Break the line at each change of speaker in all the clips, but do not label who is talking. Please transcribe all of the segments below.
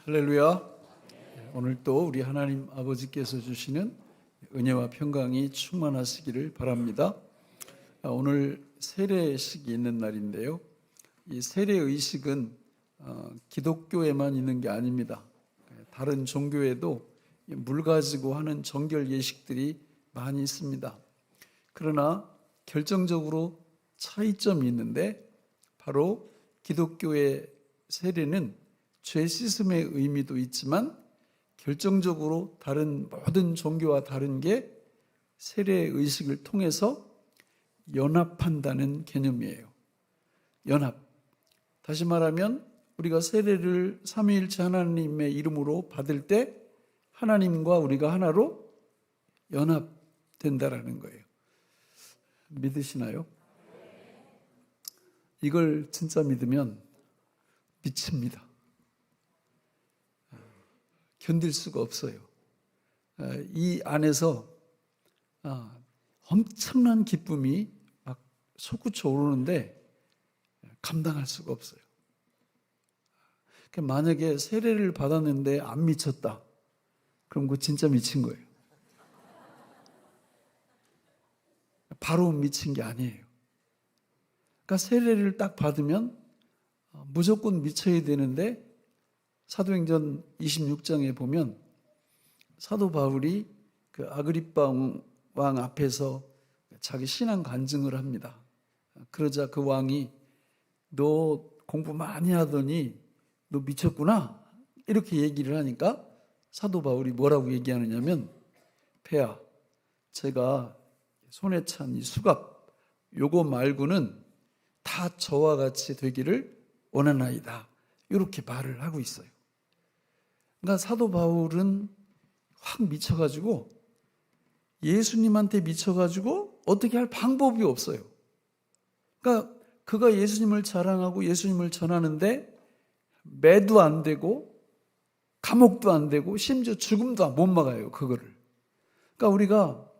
할렐루야. 오늘 또 우리 하나님 아버지께서 주시는 은혜와 평강이 충만하시기를 바랍니다. 오늘 세례식이 있는 날인데요. 이 세례의식은 기독교에만 있는 게 아닙니다. 다른 종교에도 물 가지고 하는 정결 예식들이 많이 있습니다. 그러나 결정적으로 차이점이 있는데 바로 기독교의 세례는 죄 씻음의 의미도 있지만 결정적으로 다른 모든 종교와 다른 게 세례의식을 통해서 연합한다는 개념이에요. 연합. 다시 말하면 우리가 세례를 삼위일체 하나님의 이름으로 받을 때 하나님과 우리가 하나로 연합된다라는 거예요. 믿으시나요? 이걸 진짜 믿으면 미칩니다. 견딜 수가 없어요. 이 안에서 엄청난 기쁨이 막 솟구쳐 오르는데 감당할 수가 없어요. 만약에 세례를 받았는데 안 미쳤다, 그럼 그거 진짜 미친 거예요. 바로 미친 게 아니에요. 그러니까 세례를 딱 받으면 무조건 미쳐야 되는데 사도행전 26장에 보면 사도 바울이 그 아그리빠 왕 앞에서 자기 신앙 간증을 합니다. 그러자 그 왕이 너 공부 많이 하더니 너 미쳤구나 이렇게 얘기를 하니까 사도 바울이 뭐라고 얘기하느냐면, 폐하, 제가 손에 찬 이 수갑 요거 말고는 다 저와 같이 되기를 원하나이다, 이렇게 말을 하고 있어요. 그러니까 사도 바울은 확 미쳐가지고 예수님한테 미쳐가지고 어떻게 할 방법이 없어요. 그러니까 그가 예수님을 자랑하고 예수님을 전하는데 매도 안 되고 감옥도 안 되고 심지어 죽음도 못 막아요, 그거를. 그러니까 우리가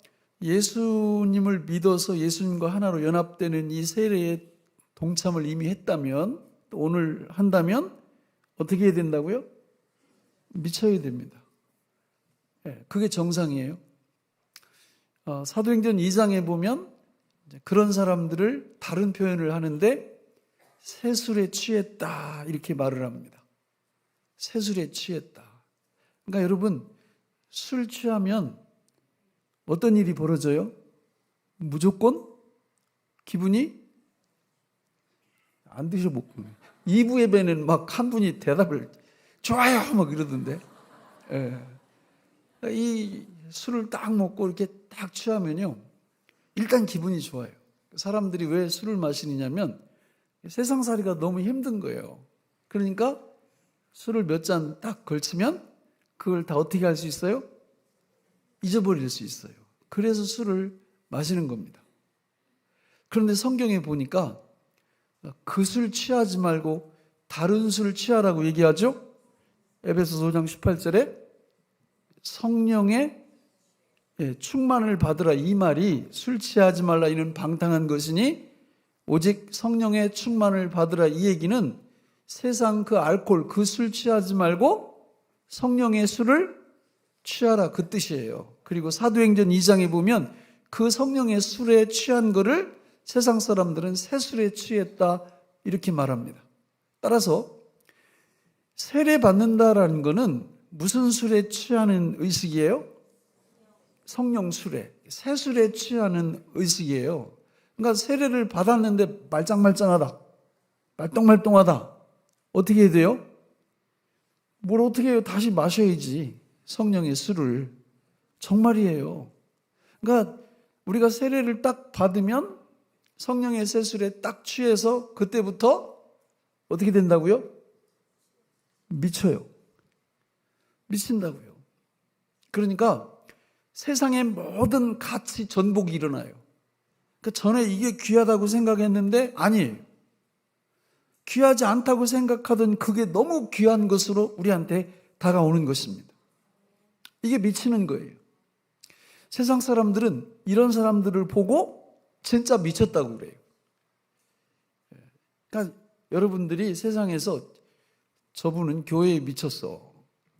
예수님을 믿어서 예수님과 하나로 연합되는 이 세례에 동참을 이미 했다면, 또 오늘 한다면 어떻게 해야 된다고요? 미쳐야 됩니다. 그게 정상이에요. 사도행전 2장에 보면 그런 사람들을 다른 표현을 하는데 세술에 취했다 이렇게 말을 합니다. 세술에 취했다. 그러니까 여러분, 술 취하면 어떤 일이 벌어져요? 무조건 기분이 안 드셔보고 2부 예배는 막 한 분이 대답을 좋아요 막 이러던데. 이 술을 딱 먹고 이렇게 딱 취하면요, 일단 기분이 좋아요. 사람들이 왜 술을 마시느냐면 세상살이가 너무 힘든 거예요. 그러니까 술을 몇 잔 딱 걸치면 그걸 다 어떻게 할 수 있어요? 잊어버릴 수 있어요. 그래서 술을 마시는 겁니다. 그런데 성경에 보니까 그 술 취하지 말고 다른 술 취하라고 얘기하죠. 에베소서 5장 18절에 성령의 충만을 받으라, 이 말이 술 취하지 말라 이는 방탕한 것이니 오직 성령의 충만을 받으라, 이 얘기는 세상 그 알코올 그 술 취하지 말고 성령의 술을 취하라, 그 뜻이에요. 그리고 사도행전 2장에 보면 그 성령의 술에 취한 거를 세상 사람들은 새술에 취했다 이렇게 말합니다. 따라서 세례 받는다라는 것은 무슨 술에 취하는 의식이에요? 성령 술에, 새술에 취하는 의식이에요. 그러니까 세례를 받았는데 말짱말짱하다, 말똥말똥하다, 어떻게 해야 돼요? 뭘 어떻게 해요? 다시 마셔야지, 성령의 술을. 정말이에요. 그러니까 우리가 세례를 딱 받으면 성령의 새술에 딱 취해서 그때부터 어떻게 된다고요? 미쳐요. 미친다고요. 그러니까 세상의 모든 가치 전복이 일어나요. 그러니까 전에 이게 귀하다고 생각했는데 아니에요. 귀하지 않다고 생각하던 그게 너무 귀한 것으로 우리한테 다가오는 것입니다. 이게 미치는 거예요. 세상 사람들은 이런 사람들을 보고 진짜 미쳤다고 그래요. 그러니까 여러분들이 세상에서 저분은 교회에 미쳤어,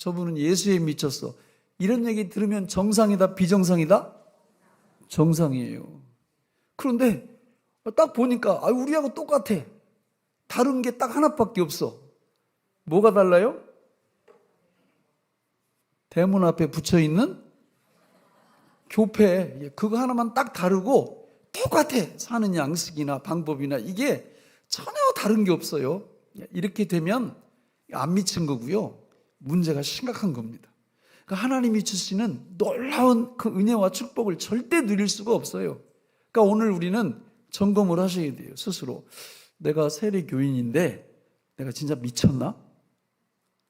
저분은 예수에 미쳤어. 이런 얘기 들으면 정상이다, 비정상이다? 정상이에요. 그런데 딱 보니까 우리하고 똑같아. 다른 게 딱 하나밖에 없어. 뭐가 달라요? 대문 앞에 붙여있는 교패. 그거 하나만 딱 다르고 똑같아. 사는 양식이나 방법이나 이게 전혀 다른 게 없어요. 이렇게 되면 안 미친 거고요. 문제가 심각한 겁니다. 그러니까 하나님이 주시는 놀라운 그 은혜와 축복을 절대 누릴 수가 없어요. 그러니까 오늘 우리는 점검을 하셔야 돼요. 스스로. 내가 세례 교인인데 내가 진짜 미쳤나?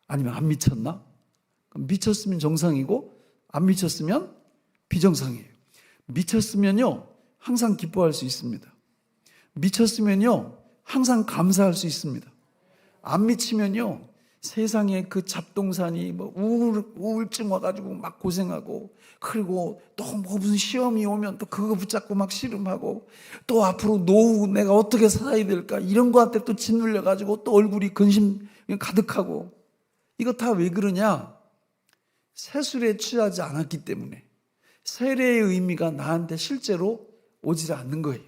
아니면 안 미쳤나? 미쳤으면 정상이고 안 미쳤으면 비정상이에요. 미쳤으면요 항상 기뻐할 수 있습니다. 미쳤으면요 항상 감사할 수 있습니다. 안 미치면요 세상에 그 잡동사니 우울증 와가지고 막 고생하고, 그리고 또 무슨 시험이 오면 또 그거 붙잡고 막 씨름하고, 또 앞으로 노후 내가 어떻게 살아야 될까 이런 거한테 또 짓눌려가지고 또 얼굴이 근심 가득하고. 이거 다 왜 그러냐? 세술에 취하지 않았기 때문에. 세례의 의미가 나한테 실제로 오지 않는 거예요.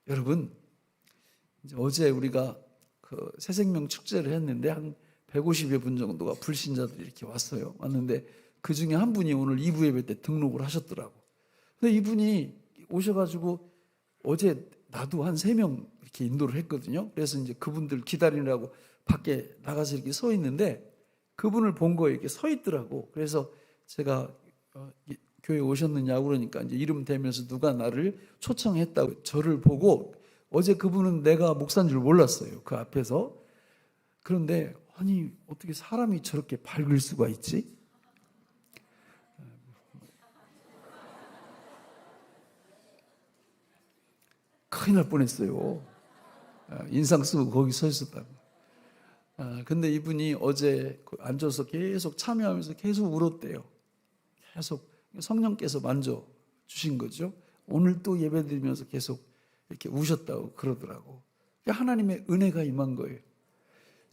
여러분, 이제 어제 우리가 그 새생명 축제를 했는데 한 150여 분 정도가 불신자들이 이렇게 왔는데 그 중에 한 분이 오늘 2부 예배 때 등록을 하셨더라고. 근데 이분이 오셔가지고 어제 나도 한 3명 이렇게 인도를 했거든요. 그래서 이제 그분들 기다리느라고 밖에 나가서 이렇게 서 있는데 그분을 본 거예요. 이렇게 서 있더라고. 그래서 제가 교회 오셨느냐고 그러니까 이제 이름 대면서 누가 나를 초청했다고 저를 보고, 어제 그분은 내가 목사인 줄 몰랐어요. 그 앞에서. 그런데 아니 어떻게 사람이 저렇게 밝을 수가 있지? 큰일 날 뻔했어요. 인상 쓰고 거기 서 있었다고. 근데 이분이 어제 앉아서 계속 참여하면서 계속 울었대요. 계속 성령께서 만져주신 거죠. 오늘 또 예배 드리면서 계속 이렇게 우셨다고 그러더라고. 하나님의 은혜가 임한 거예요.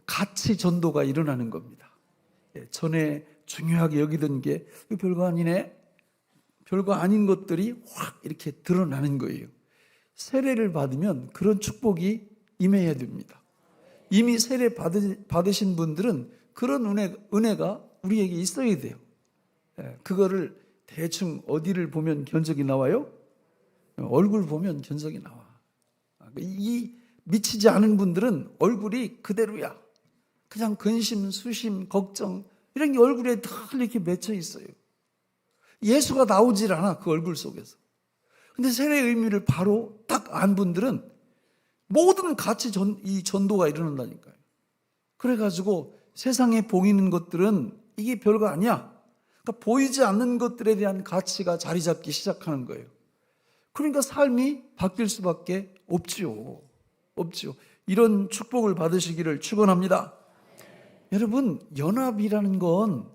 같이 전도가 일어나는 겁니다. 전에 중요하게 여기던 게 별거 아니네, 별거 아닌 것들이 확 이렇게 드러나는 거예요. 세례를 받으면 그런 축복이 임해야 됩니다. 이미 세례 받으신 분들은 그런 은혜가 우리에게 있어야 돼요. 그거를 대충 어디를 보면 견적이 나와요? 얼굴 보면 견적이 나와. 이 미치지 않은 분들은 얼굴이 그대로야. 그냥 근심, 수심, 걱정 이런 게 얼굴에 다 이렇게 맺혀 있어요. 예수가 나오질 않아, 그 얼굴 속에서. 근데 세례의 의미를 바로 딱 안 분들은 모든 같이 이 전도가 일어난다니까요. 그래가지고 세상에 보이는 것들은 이게 별거 아니야. 그러니까 보이지 않는 것들에 대한 가치가 자리 잡기 시작하는 거예요. 그러니까 삶이 바뀔 수밖에 없지요. 이런 축복을 받으시기를 축원합니다. 여러분, 연합이라는 건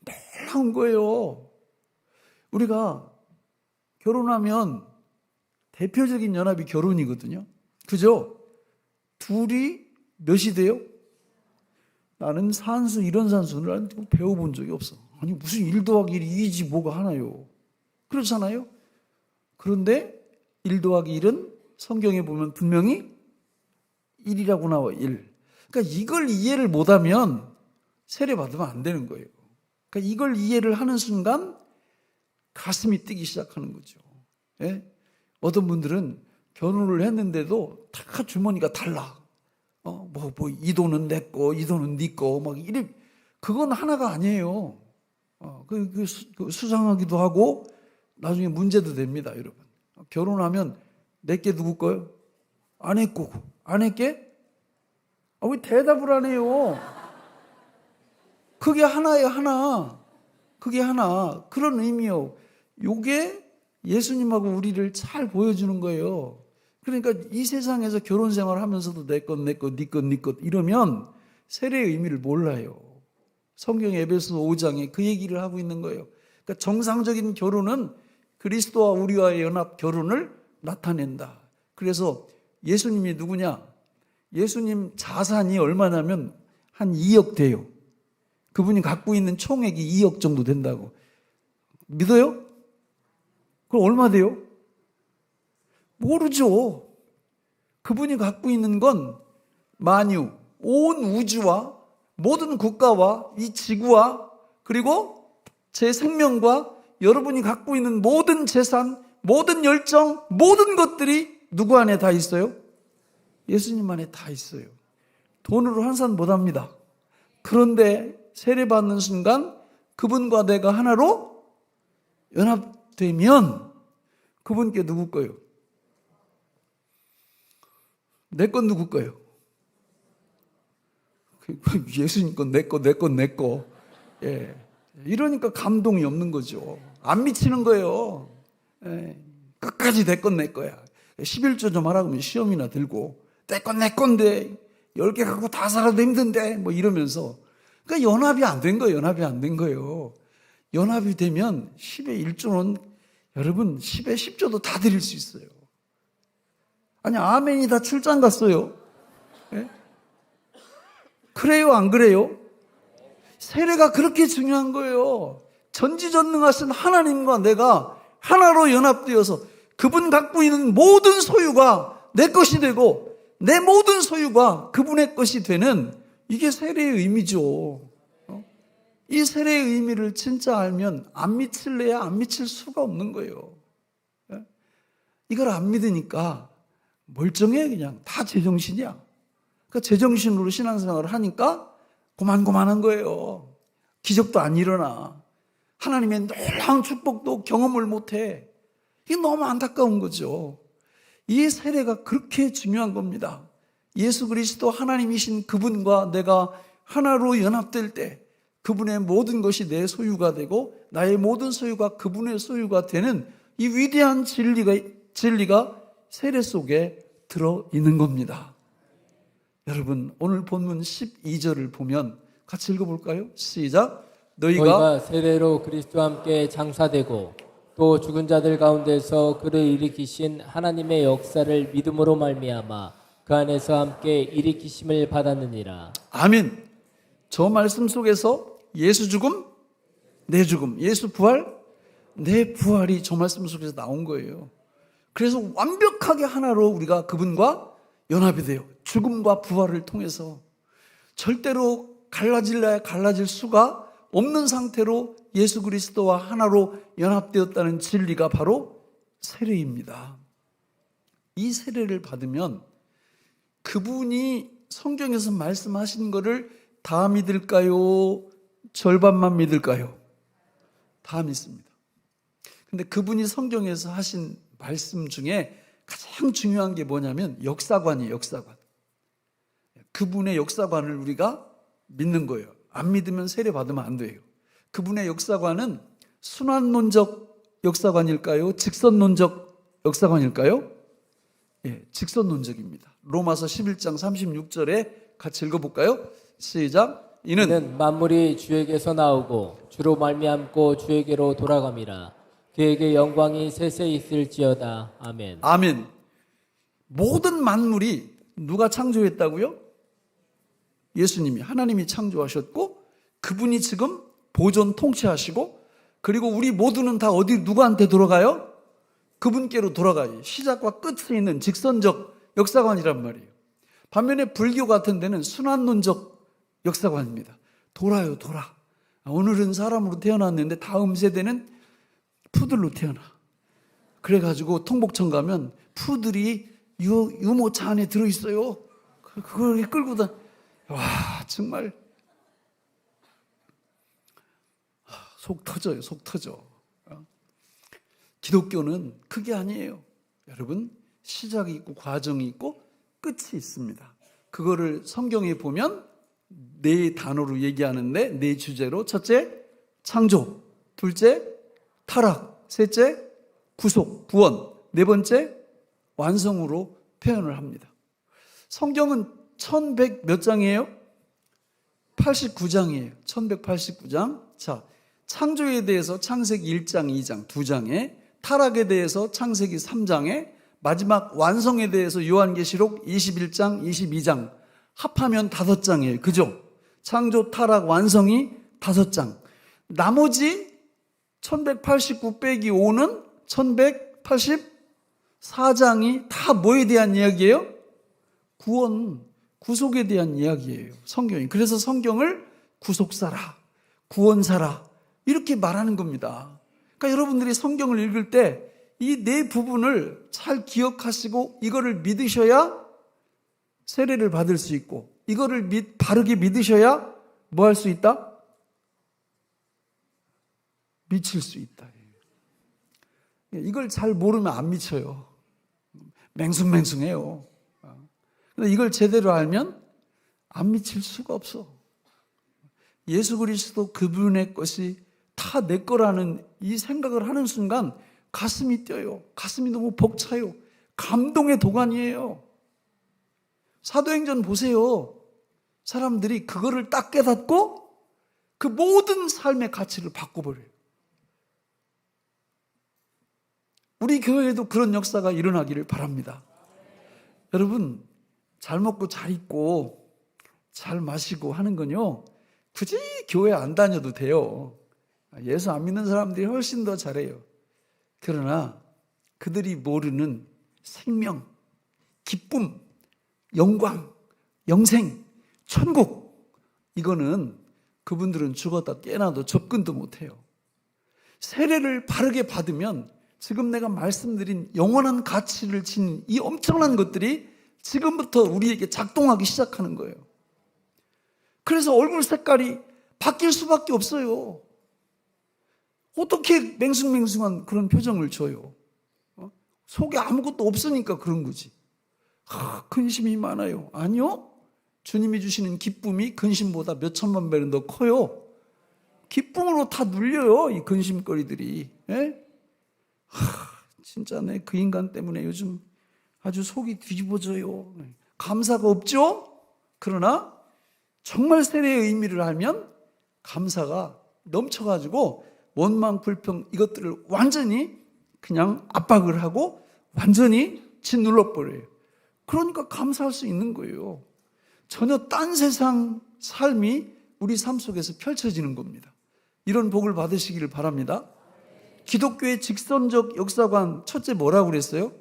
놀라운 거예요. 우리가 결혼하면 대표적인 연합이 결혼이거든요. 그죠? 둘이 몇이 돼요? 나는 산수, 이런 산수를 배워본 적이 없어. 아니 무슨 1 더하기 1이 2지 뭐가 하나요? 그렇잖아요? 그런데 1 더하기 1은 성경에 보면 분명히 1이라고 나와. 1. 그러니까 이걸 이해를 못하면 세례 받으면 안 되는 거예요. 그러니까 이걸 이해를 하는 순간 가슴이 뛰기 시작하는 거죠. 예? 어떤 분들은 결혼을 했는데도 다 주머니가 달라. 이 돈은 내 거, 이 돈은 네 거, 막 이래. 그건 하나가 아니에요. 수상하기도 하고 나중에 문제도 됩니다, 여러분. 결혼하면 내게 누구 거요? 아내 거고. 아내께? 왜 대답을 안 해요? 그게 하나예요, 하나. 그게 하나. 그런 의미요. 요게 예수님하고 우리를 잘 보여주는 거예요. 그러니까 이 세상에서 결혼 생활을 하면서도 내 것, 네 것 이러면 세례의 의미를 몰라요. 성경 에베소 5장에 그 얘기를 하고 있는 거예요. 그러니까 정상적인 결혼은 그리스도와 우리와의 연합 결혼을 나타낸다. 그래서 예수님이 누구냐? 예수님 자산이 얼마냐면 한 2억 돼요. 그분이 갖고 있는 총액이 2억 정도 된다고. 믿어요? 그럼 얼마 돼요? 모르죠. 그분이 갖고 있는 건 만유, 온 우주와 모든 국가와 이 지구와 그리고 제 생명과 여러분이 갖고 있는 모든 재산, 모든 열정, 모든 것들이 누구 안에 다 있어요? 예수님 안에 다 있어요. 돈으로 환산 못합니다. 그런데 세례받는 순간 그분과 내가 하나로 연합되면 그분께 누구 거예요? 내 건 누구 거예요? 예수님 건 내 거, 내 건 내 거. 예. 이러니까 감동이 없는 거죠. 안 미치는 거예요. 예. 끝까지 내 건 내 거야. 11조 좀 하라고 하면 시험이나 들고 내 건 내 건데 10개 갖고 다 살아도 힘든데 뭐 이러면서 그러니까 연합이 안 된 거예요. 연합이 안 된 거예요. 연합이 되면 10의 1조는 여러분 10의 10조도 다 드릴 수 있어요. 아니 아멘이 다 출장 갔어요. 예? 그래요 안 그래요? 세례가 그렇게 중요한 거예요. 전지전능하신 하나님과 내가 하나로 연합되어서 그분 갖고 있는 모든 소유가 내 것이 되고 내 모든 소유가 그분의 것이 되는 이게 세례의 의미죠. 이 세례의 의미를 진짜 알면 안 미칠래야 안 미칠 수가 없는 거예요. 이걸 안 믿으니까 멀쩡해 그냥 다 제정신이야. 그러니까 제정신으로 신앙생활을 하니까 고만고만한 거예요. 기적도 안 일어나. 하나님의 놀라운 축복도 경험을 못해. 이게 너무 안타까운 거죠. 이 세례가 그렇게 중요한 겁니다. 예수 그리스도 하나님이신 그분과 내가 하나로 연합될 때 그분의 모든 것이 내 소유가 되고 나의 모든 소유가 그분의 소유가 되는 이 위대한 진리가 세례 속에 들어있는 겁니다. 여러분 오늘 본문 12절을 보면 같이 읽어볼까요? 시작. 너희가
세례로 그리스도와 함께 장사되고 또 죽은 자들 가운데서 그를 일으키신 하나님의 역사를 믿음으로 말미암아 그 안에서 함께 일으키심을 받았느니라.
아멘. 저 말씀 속에서 예수 죽음, 내 죽음, 예수 부활, 내 부활이 저 말씀 속에서 나온 거예요. 그래서 완벽하게 하나로 우리가 그분과 연합이 돼요. 죽음과 부활을 통해서 절대로 갈라질 수가 없는 상태로 예수 그리스도와 하나로 연합되었다는 진리가 바로 세례입니다. 이 세례를 받으면 그분이 성경에서 말씀하신 것을 다 믿을까요? 절반만 믿을까요? 다 믿습니다. 근데 그분이 성경에서 하신 말씀 중에 가장 중요한 게 뭐냐면 역사관이에요. 역사관. 그분의 역사관을 우리가 믿는 거예요. 안 믿으면 세례 받으면 안 돼요. 그분의 역사관은 순환론적 역사관일까요? 직선론적 역사관일까요? 예, 직선론적입니다. 로마서 11장 36절에 같이 읽어볼까요? 시작.
이는 만물이 주에게서 나오고 주로 말미암고 주에게로 돌아감이라. 그에게 영광이 세세 있을지어다. 아멘.
아멘. 모든 만물이 누가 창조했다고요? 예수님이, 하나님이 창조하셨고 그분이 지금 보존 통치하시고 그리고 우리 모두는 다 어디 누구한테 돌아가요? 그분께로 돌아가요. 시작과 끝에 있는 직선적 역사관이란 말이에요. 반면에 불교 같은 데는 순환론적 역사관입니다. 돌아요, 돌아. 오늘은 사람으로 태어났는데 다음 세대는 푸들로 태어나. 그래가지고 통복청 가면 푸들이 유모차 안에 들어있어요. 그걸 끌고 와, 정말 속 터져요, 속 터져. 기독교는 그게 아니에요. 여러분, 시작이 있고 과정이 있고 끝이 있습니다. 그거를 성경에 보면 네 단어로 얘기하는데 네 주제로 첫째, 창조. 둘째, 타락. 셋째, 구속, 구원. 네 번째, 완성으로 표현을 합니다. 성경은 1100 몇 장이에요? 89장이에요. 1189장. 자, 창조에 대해서 창세기 1장, 2장, 2장에, 타락에 대해서 창세기 3장에, 마지막 완성에 대해서 요한계시록 21장, 22장 합하면 5장이에요. 그죠? 창조, 타락, 완성이 5장. 나머지 1189 빼기 5는 1184장이 다 뭐에 대한 이야기예요? 구원, 구속에 대한 이야기예요. 성경이. 그래서 성경을 구속사라, 구원사라 이렇게 말하는 겁니다. 그러니까 여러분들이 성경을 읽을 때 이 네 부분을 잘 기억하시고 이거를 믿으셔야 세례를 받을 수 있고 이거를 바르게 믿으셔야 뭐 할 수 있다? 미칠 수 있다. 이걸 잘 모르면 안 미쳐요. 맹숭맹숭해요. 근데 이걸 제대로 알면 안 미칠 수가 없어. 예수 그리스도 그분의 것이 다 내 거라는 이 생각을 하는 순간 가슴이 뛰어요. 가슴이 너무 벅차요. 감동의 도가니예요. 사도행전 보세요. 사람들이 그거를 딱 깨닫고 그 모든 삶의 가치를 바꿔버려요. 우리 교회에도 그런 역사가 일어나기를 바랍니다. 여러분, 잘 먹고 잘 입고 잘 마시고 하는 건요, 굳이 교회 안 다녀도 돼요. 예수 안 믿는 사람들이 훨씬 더 잘해요. 그러나 그들이 모르는 생명, 기쁨, 영광, 영생, 천국, 이거는 그분들은 죽었다 깨어나도 접근도 못해요. 세례를 바르게 받으면 지금 내가 말씀드린 영원한 가치를 지닌 이 엄청난 것들이 지금부터 우리에게 작동하기 시작하는 거예요. 그래서 얼굴 색깔이 바뀔 수밖에 없어요. 어떻게 맹숭맹숭한 그런 표정을 줘요? 속에 아무것도 없으니까 그런 거지. 근심이 많아요. 아니요. 주님이 주시는 기쁨이 근심보다 몇 천만 배는 더 커요. 기쁨으로 다 눌려요, 이 근심거리들이. 예? 진짜 내 그 인간 때문에 요즘 아주 속이 뒤집어져요. 감사가 없죠? 그러나 정말 세례의 의미를 알면 감사가 넘쳐가지고 원망, 불평 이것들을 완전히 그냥 압박을 하고 완전히 짓눌러버려요. 그러니까 감사할 수 있는 거예요. 전혀 딴 세상 삶이 우리 삶 속에서 펼쳐지는 겁니다. 이런 복을 받으시기를 바랍니다. 기독교의 직선적 역사관 첫째 뭐라고 그랬어요?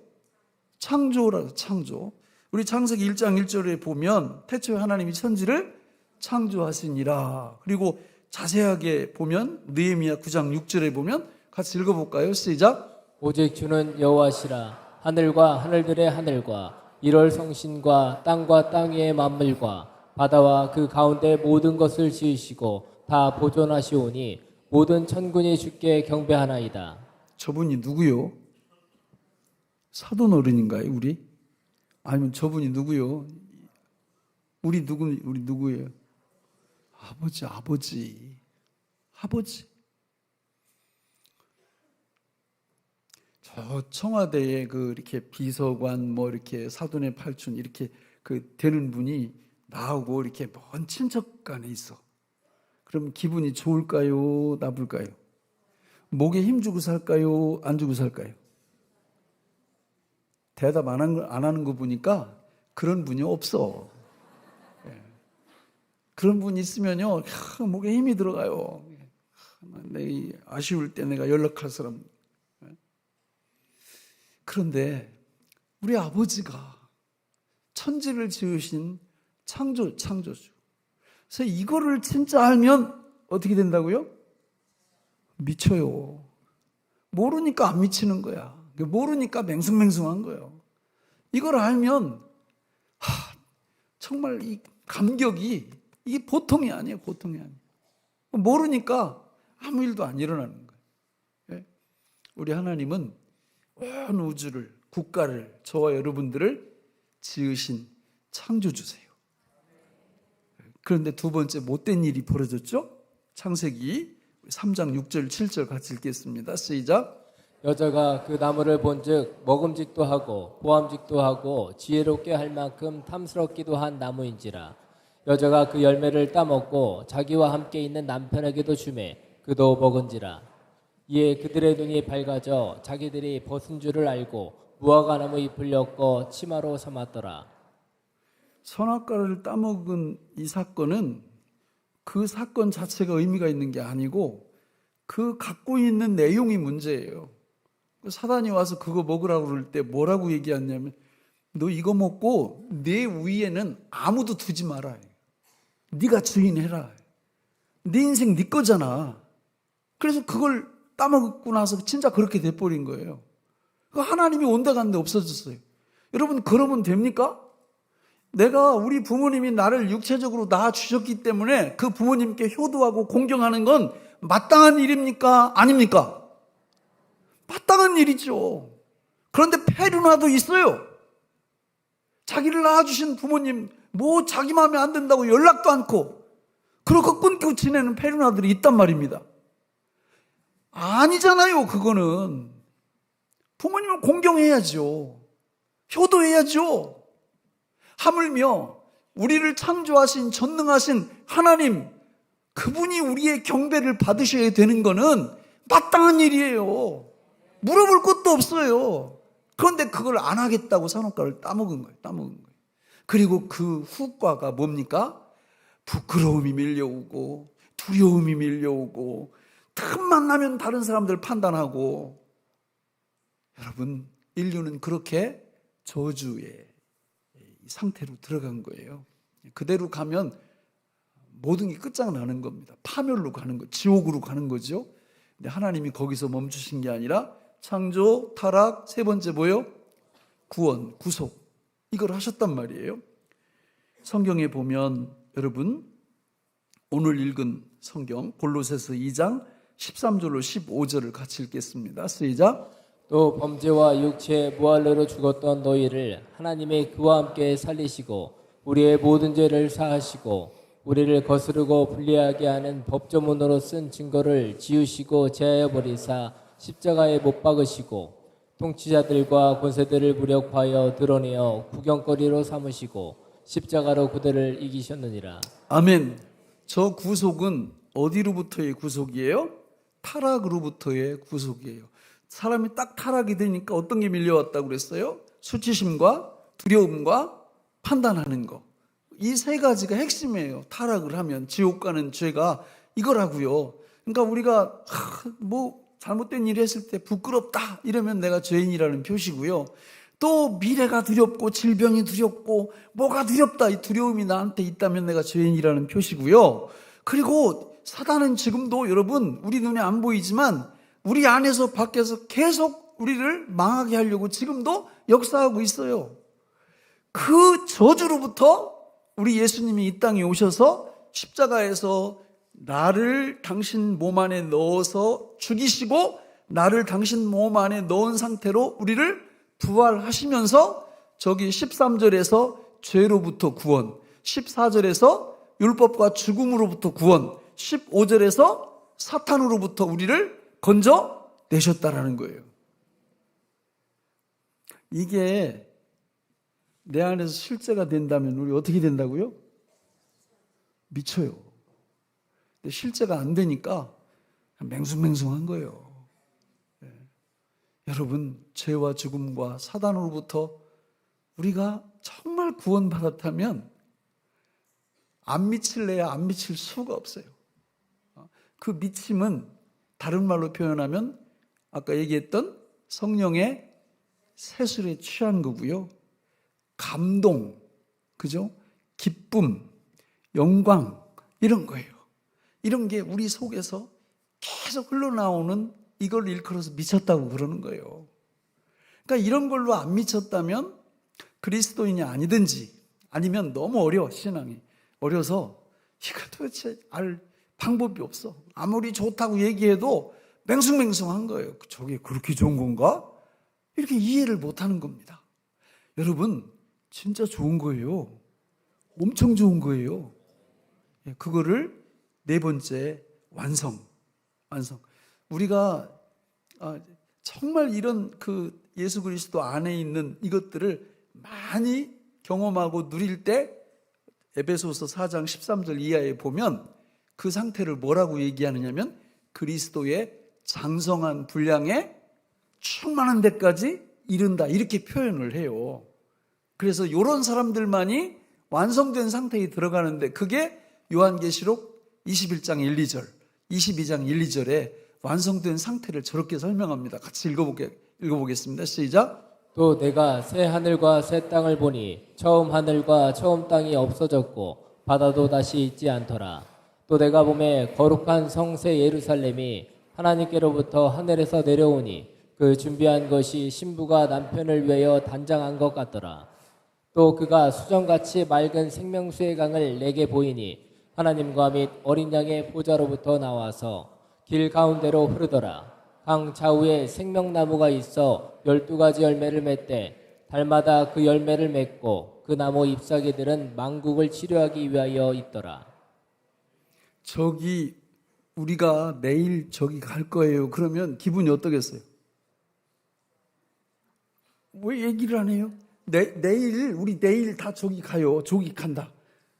창조라고, 창조. 우리 창세기 1장 1절에 보면 태초에 하나님이 천지를 창조하시니라. 그리고 자세하게 보면 느헤미야 9장 6절에 보면 같이 읽어볼까요? 시작.
오직 주는 여호와시라. 하늘과 하늘들의 하늘과 일월 성신과 땅 위의 만물과 바다와 그 가운데 모든 것을 지으시고 다 보존하시오니 모든 천군이 주께 경배하나이다.
저분이 누구요? 사돈 어른인가요, 우리? 아니면 저분이 누구요? 우리 누구예요? 아버지. 저 청와대에 그 이렇게 비서관 뭐 이렇게 사돈의 팔촌 이렇게 그 되는 분이 나하고 이렇게 먼 친척 간에 있어. 그럼 기분이 좋을까요? 나쁠까요? 목에 힘 주고 살까요? 안 주고 살까요? 대답 안 하는 거 보니까 그런 분이 없어. 그런 분 있으면요, 목에 힘이 들어가요. 아쉬울 때 내가 연락할 사람. 그런데 우리 아버지가 천지를 지으신 창조주. 그래서 이거를 진짜 알면 어떻게 된다고요? 미쳐요. 모르니까 안 미치는 거야. 모르니까 맹숭맹숭한 거예요. 이걸 알면 정말 이 감격이 이게 보통이 아니에요. 모르니까 아무 일도 안 일어나는 거예요. 우리 하나님은 온 우주를, 국가를, 저와 여러분들을 지으신 창조주세요. 그런데 두 번째 못된 일이 벌어졌죠? 창세기 3장 6절 7절 같이 읽겠습니다. 시작.
여자가 그 나무를 본즉 먹음직도 하고 보암직도 하고 지혜롭게 할 만큼 탐스럽기도 한 나무인지라. 여자가 그 열매를 따먹고 자기와 함께 있는 남편에게도 주매 그도 먹은지라. 이에 그들의 눈이 밝아져 자기들이 벗은 줄을 알고 무화과나무 잎을 엮어 치마로 삼았더라.
선악과를 따먹은 이 사건은 그 사건 자체가 의미가 있는 게 아니고 그 갖고 있는 내용이 문제예요. 사단이 와서 그거 먹으라고 그럴 때 뭐라고 얘기하냐면 너 이거 먹고 내 위에는 아무도 두지 마라. 네가 주인 해라. 네 인생 네 거잖아. 그래서 그걸 따먹고 나서 진짜 그렇게 돼버린 거예요. 하나님이 온데간데 없어졌어요. 여러분 그러면 됩니까? 우리 부모님이 나를 육체적으로 낳아주셨기 때문에 그 부모님께 효도하고 공경하는 건 마땅한 일입니까? 아닙니까? 마땅한 일이죠. 그런데 페르나도 있어요. 자기를 낳아주신 부모님 자기 마음에 안 든다고 연락도 않고 그러고 끊고 지내는 페르나들이 있단 말입니다. 아니잖아요. 그거는 부모님을 공경해야죠. 효도해야죠. 하물며 우리를 창조하신 전능하신 하나님, 그분이 우리의 경배를 받으셔야 되는 거는 마땅한 일이에요. 물어볼 것도 없어요. 그런데 그걸 안 하겠다고 산업가를 따먹은 거예요. 그리고 그 후과가 뭡니까? 부끄러움이 밀려오고 두려움이 밀려오고 틈만 나면 다른 사람들 판단하고. 여러분, 인류는 그렇게 저주의 상태로 들어간 거예요. 그대로 가면 모든 게 끝장나는 겁니다. 파멸로 가는 거, 지옥으로 가는 거죠. 근데 하나님이 거기서 멈추신 게 아니라 창조, 타락, 세 번째 뭐예요? 구원, 구속. 이걸 하셨단 말이에요. 성경에 보면 여러분 오늘 읽은 성경 골로새서 2장 13절로 15절을 같이 읽겠습니다. 시작.
또 범죄와 육체의 무할례로 죽었던 너희를 하나님의 그와 함께 살리시고 우리의 모든 죄를 사하시고 우리를 거스르고 불리하게 하는 법조문으로 쓴 증거를 지우시고 제하여 버리사 십자가에 못 박으시고 통치자들과 권세들을 무력하여 드러내어 구경거리로 삼으시고 십자가로 그들을 이기셨느니라.
아멘. 저 구속은 어디로부터의 구속이에요? 타락으로부터의 구속이에요. 사람이 딱 타락이 되니까 어떤 게 밀려왔다고 그랬어요? 수치심과 두려움과 판단하는 거. 이 세 가지가 핵심이에요. 타락을 하면 지옥 가는 죄가 이거라고요. 그러니까 우리가 잘못된 일을 했을 때 부끄럽다 이러면 내가 죄인이라는 표시고요. 또 미래가 두렵고 질병이 두렵고 뭐가 두렵다, 이 두려움이 나한테 있다면 내가 죄인이라는 표시고요. 그리고 사단은 지금도 여러분 우리 눈에 안 보이지만 우리 안에서 밖에서 계속 우리를 망하게 하려고 지금도 역사하고 있어요. 그 저주로부터 우리 예수님이 이 땅에 오셔서 십자가에서 나를 당신 몸 안에 넣어서 죽이시고 나를 당신 몸 안에 넣은 상태로 우리를 부활하시면서 저기 13절에서 죄로부터 구원, 14절에서 율법과 죽음으로부터 구원, 15절에서 사탄으로부터 우리를 건져 내셨다라는 거예요. 이게 내 안에서 실제가 된다면 우리 어떻게 된다고요? 미쳐요. 근데 실제가 안 되니까 맹숭맹숭한 거예요. 네. 여러분, 죄와 죽음과 사단으로부터 우리가 정말 구원받았다면 안 미칠래야 안 미칠 수가 없어요. 그 미침은 다른 말로 표현하면 아까 얘기했던 성령의 세술에 취한 거고요. 감동, 그죠? 기쁨, 영광 이런 거예요. 이런 게 우리 속에서 계속 흘러나오는 이걸 일컬어서 미쳤다고 그러는 거예요. 그러니까 이런 걸로 안 미쳤다면 그리스도인이 아니든지 아니면 너무 어려워, 신앙이. 어려서 이거 도대체 알 방법이 없어. 아무리 좋다고 얘기해도 맹숭맹숭한 거예요. 저게 그렇게 좋은 건가? 이렇게 이해를 못하는 겁니다. 여러분, 진짜 좋은 거예요. 엄청 좋은 거예요. 그거를 네 번째 완성. 우리가 정말 이런 그 예수 그리스도 안에 있는 이것들을 많이 경험하고 누릴 때 에베소서 4장 13절 이하에 보면 그 상태를 뭐라고 얘기하느냐면 그리스도의 장성한 분량에 충만한 데까지 이른다 이렇게 표현을 해요. 그래서 이런 사람들만이 완성된 상태에 들어가는데 그게 요한계시록 21장 1, 2절, 22장 1, 2절에 완성된 상태를 저렇게 설명합니다. 같이 읽어보겠습니다. 시작.
또 내가 새 하늘과 새 땅을 보니 처음 하늘과 처음 땅이 없어졌고 바다도 다시 있지 않더라. 또 내가 보매 거룩한 성새 예루살렘이 하나님께로부터 하늘에서 내려오니 그 준비한 것이 신부가 남편을 위하여 단장한 것 같더라. 또 그가 수정같이 맑은 생명수의 강을 내게 보이니 하나님과 및 어린 양의 보좌로부터 나와서 길 가운데로 흐르더라. 강 좌우에 생명나무가 있어 12가지 열매를 맺되 달마다 그 열매를 맺고 그 나무 잎사귀들은 만국을 치료하기 위하여 있더라.
저기 우리가 내일 저기 갈 거예요. 그러면 기분이 어떠겠어요? 왜 얘기를 안 해요? 내일 우리 내일 다 저기 가요. 저기 간다.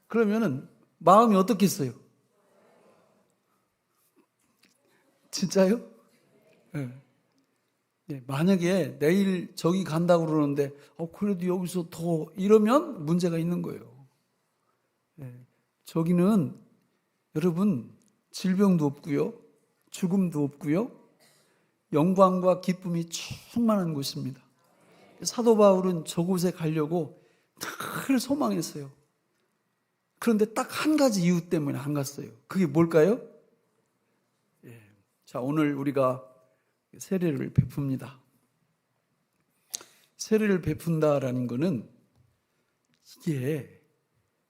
그러면은 마음이 어떻겠어요? 진짜요? 네. 네, 만약에 내일 저기 간다고 그러는데 그래도 여기서 더 이러면 문제가 있는 거예요. 네, 저기는 여러분 질병도 없고요, 죽음도 없고요, 영광과 기쁨이 충만한 곳입니다. 사도 바울은 저곳에 가려고 늘 소망했어요. 그런데 딱 한 가지 이유 때문에 안 갔어요. 그게 뭘까요? 예. 자, 오늘 우리가 세례를 베풉니다. 세례를 베푼다라는 것은 이게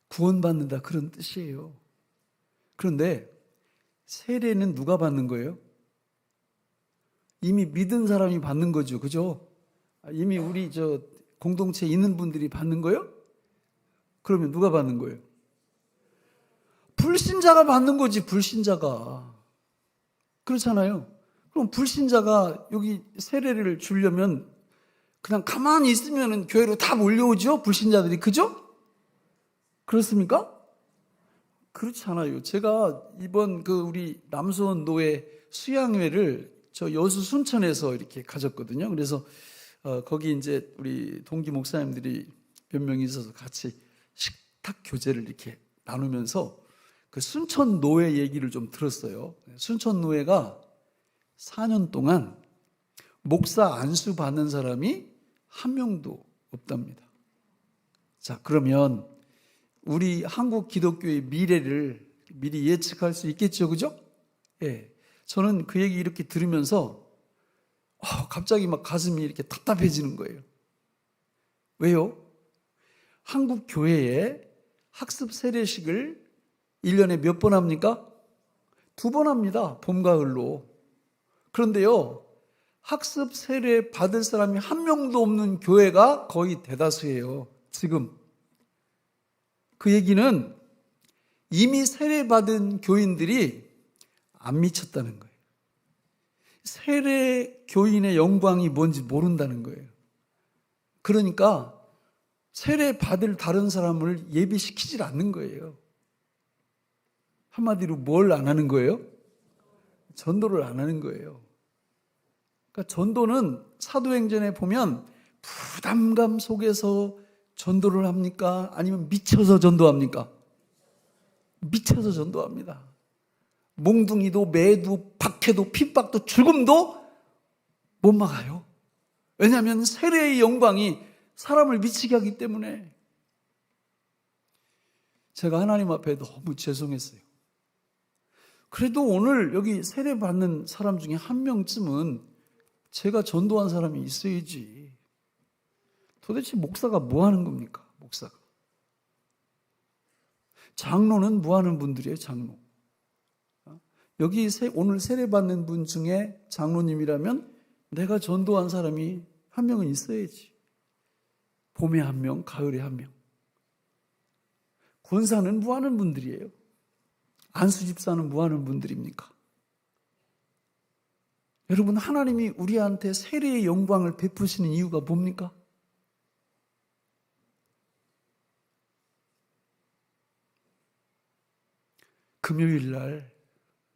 구원받는다 그런 뜻이에요. 그런데 세례는 누가 받는 거예요? 이미 믿은 사람이 받는 거죠. 그죠? 이미 우리 저 공동체에 있는 분들이 받는 거예요? 그러면 누가 받는 거예요? 불신자가 받는 거지, 불신자가. 그렇잖아요. 그럼 불신자가 여기 세례를 주려면 그냥 가만히 있으면 교회로 다 몰려오죠? 불신자들이. 그죠? 그렇습니까? 그렇지 않아요. 제가 이번 우리 남수원 노회 수양회를 저 여수 순천에서 이렇게 가졌거든요. 그래서 거기 이제 우리 동기 목사님들이 몇 명 있어서 같이 식탁 교제를 이렇게 나누면서 그 순천 노회 얘기를 좀 들었어요. 순천 노회가 4년 동안 목사 안수 받는 사람이 한 명도 없답니다. 자, 그러면 우리 한국 기독교의 미래를 미리 예측할 수 있겠죠, 그죠? 예. 저는 그 얘기 이렇게 들으면서 갑자기 막 가슴이 이렇게 답답해지는 거예요. 왜요? 한국 교회에 학습 세례식을 1년에 몇 번 합니까? 2번 합니다. 봄, 가을로. 그런데요, 학습 세례 받을 사람이 한 명도 없는 교회가 거의 대다수예요. 지금. 그 얘기는 이미 세례 받은 교인들이 안 미쳤다는 거예요. 세례 교인의 영광이 뭔지 모른다는 거예요. 그러니까 세례 받을 다른 사람을 예비시키질 않는 거예요. 한마디로 뭘 안 하는 거예요? 전도를 안 하는 거예요. 그러니까 전도는 사도행전에 보면 부담감 속에서 전도를 합니까? 아니면 미쳐서 전도합니까? 미쳐서 전도합니다. 몽둥이도 매도 박해도 핍박도 죽음도 못 막아요. 왜냐하면 세례의 영광이 사람을 미치게 하기 때문에. 제가 하나님 앞에 너무 죄송했어요. 그래도 오늘 여기 세례 받는 사람 중에 한 명쯤은 제가 전도한 사람이 있어야지. 도대체 목사가 뭐 하는 겁니까? 목사가. 장로는 뭐 하는 분들이에요? 장로. 여기 오늘 세례 받는 분 중에 장로님이라면 내가 전도한 사람이 한 명은 있어야지. 봄에 한 명, 가을에 한 명. 권사는 뭐 하는 분들이에요? 안수집사는 뭐 하는 분들입니까? 여러분, 하나님이 우리한테 세례의 영광을 베푸시는 이유가 뭡니까?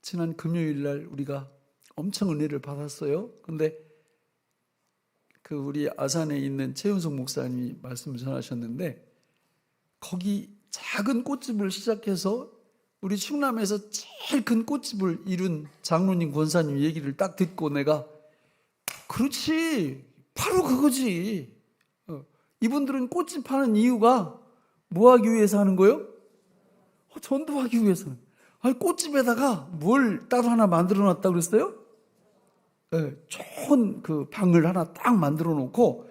지난 금요일 날 우리가 엄청 은혜를 받았어요. 그런데 우리 아산에 있는 최윤석 목사님이 말씀을 전하셨는데 거기 작은 꽃집을 시작해서 우리 충남에서 제일 큰 꽃집을 이룬 장로님 권사님 얘기를 딱 듣고 내가 그렇지, 바로 그거지. 이분들은 꽃집 하는 이유가 뭐 하기 위해서 하는 거예요? 전도하기 위해서. 아니, 꽃집에다가 뭘 따로 하나 만들어 놨다 그랬어요? 좋은 그 방을 하나 딱 만들어 놓고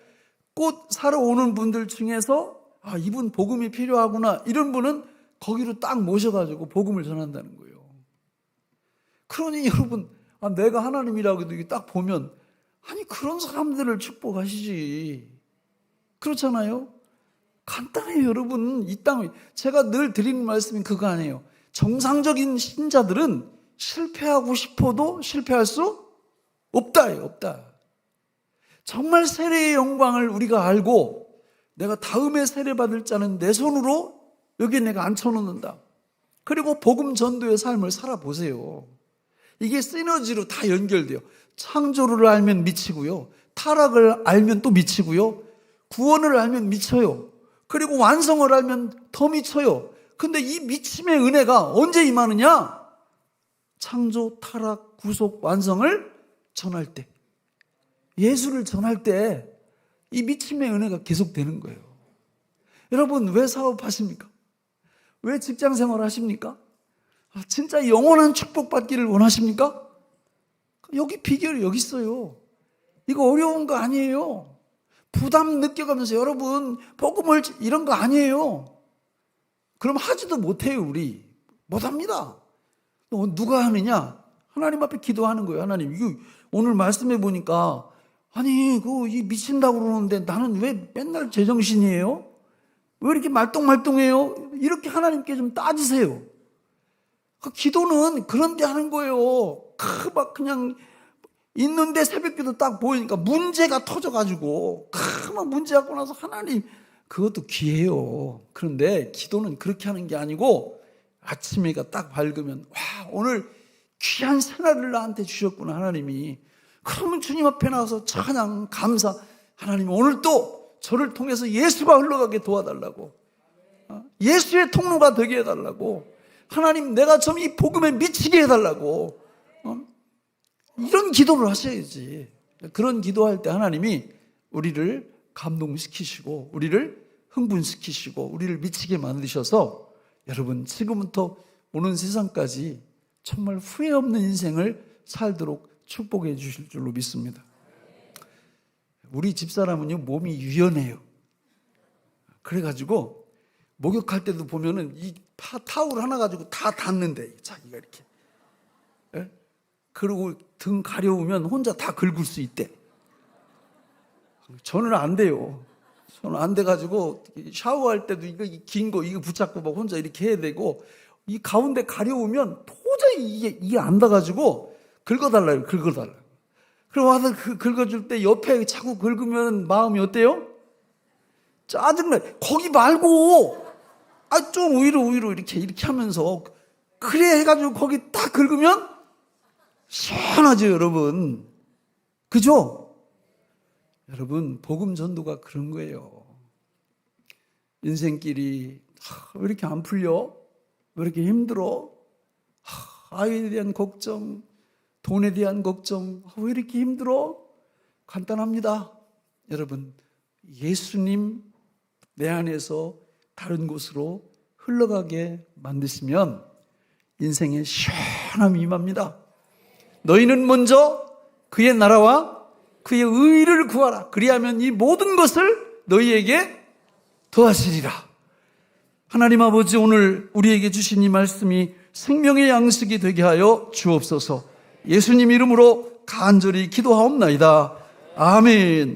꽃 사러 오는 분들 중에서 이분 복음이 필요하구나 이런 분은 거기로 딱 모셔가지고 복음을 전한다는 거예요. 그러니 여러분, 내가 하나님이라고 해도 이게 딱 보면 그런 사람들을 축복하시지. 그렇잖아요? 간단해요, 여러분. 이 땅, 제가 늘 드리는 말씀이 그거 아니에요. 정상적인 신자들은 실패하고 싶어도 실패할 수 없다예요, 없다. 정말 세례의 영광을 우리가 알고 내가 다음에 세례 받을 자는 내 손으로 여기에 내가 앉혀놓는다. 그리고 복음 전도의 삶을 살아보세요. 이게 시너지로 다 연결돼요. 창조를 알면 미치고요. 타락을 알면 또 미치고요. 구원을 알면 미쳐요. 그리고 완성을 알면 더 미쳐요. 근데 이 미침의 은혜가 언제 임하느냐? 창조, 타락, 구속, 완성을 전할 때, 예수를 전할 때 이 미침의 은혜가 계속되는 거예요. 여러분, 왜 사업하십니까? 왜 직장생활 하십니까? 진짜 영원한 축복받기를 원하십니까? 여기 비결이 여기 있어요. 이거 어려운 거 아니에요. 부담 느껴가면서 여러분 복음을 이런 거 아니에요. 그럼 하지도 못해요. 우리 못합니다. 누가 하느냐? 하나님 앞에 기도하는 거예요. 하나님, 이거 오늘 말씀해 보니까 이 미친다고 그러는데 나는 왜 맨날 제정신이에요? 왜 이렇게 말똥말똥해요? 이렇게 하나님께 좀 따지세요. 그 기도는 그런 데 하는 거예요. 막 그냥 있는데 새벽기도 딱 보이니까 문제가 터져가지고 막 문제 갖고 나서 하나님, 그것도 귀해요. 그런데 기도는 그렇게 하는 게 아니고 아침에가 딱 밝으면 오늘 귀한 새날을 나한테 주셨구나 하나님이. 그러면 주님 앞에 나와서 찬양, 감사, 하나님 오늘 또 저를 통해서 예수가 흘러가게 도와달라고, 예수의 통로가 되게 해달라고, 하나님 내가 좀 이 복음에 미치게 해달라고, 이런 기도를 하셔야지. 그런 기도할 때 하나님이 우리를 감동시키시고 우리를 흥분시키시고 우리를 미치게 만드셔서 여러분 지금부터 오는 세상까지 정말 후회 없는 인생을 살도록 축복해 주실 줄로 믿습니다. 우리 집사람은요, 몸이 유연해요. 그래가지고 목욕할 때도 보면은 이 타올 하나 가지고 다 닿는데 자기가 이렇게, 그리고 등 가려우면 혼자 다 긁을 수 있대. 저는 안 돼요. 저는 안 돼가지고 샤워할 때도 이거 긴 거 이거 붙잡고 막 혼자 이렇게 해야 되고, 이 가운데 가려우면 도저히 이게 안 닿아가지고 긁어달라요. 긁어달라요. 그럼 와서 긁어줄 때 옆에 자꾸 긁으면 마음이 어때요? 짜증나. 거기 말고 좀 위로 이렇게 하면서 그래 해가지고 거기 딱 긁으면 시원하죠, 여러분. 그죠? 여러분, 복음 전도가 그런 거예요. 인생길이 왜 이렇게 안 풀려? 왜 이렇게 힘들어? 아이에 대한 걱정, 돈에 대한 걱정, 왜 이렇게 힘들어? 간단합니다. 여러분, 예수님 내 안에서 다른 곳으로 흘러가게 만드시면 인생의 시원함이 임합니다. 너희는 먼저 그의 나라와 그의 의를 구하라. 그리하면 이 모든 것을 너희에게 더하시리라. 하나님 아버지, 오늘 우리에게 주신 이 말씀이 생명의 양식이 되게 하여 주옵소서. 예수님 이름으로 간절히 기도하옵나이다. 아멘.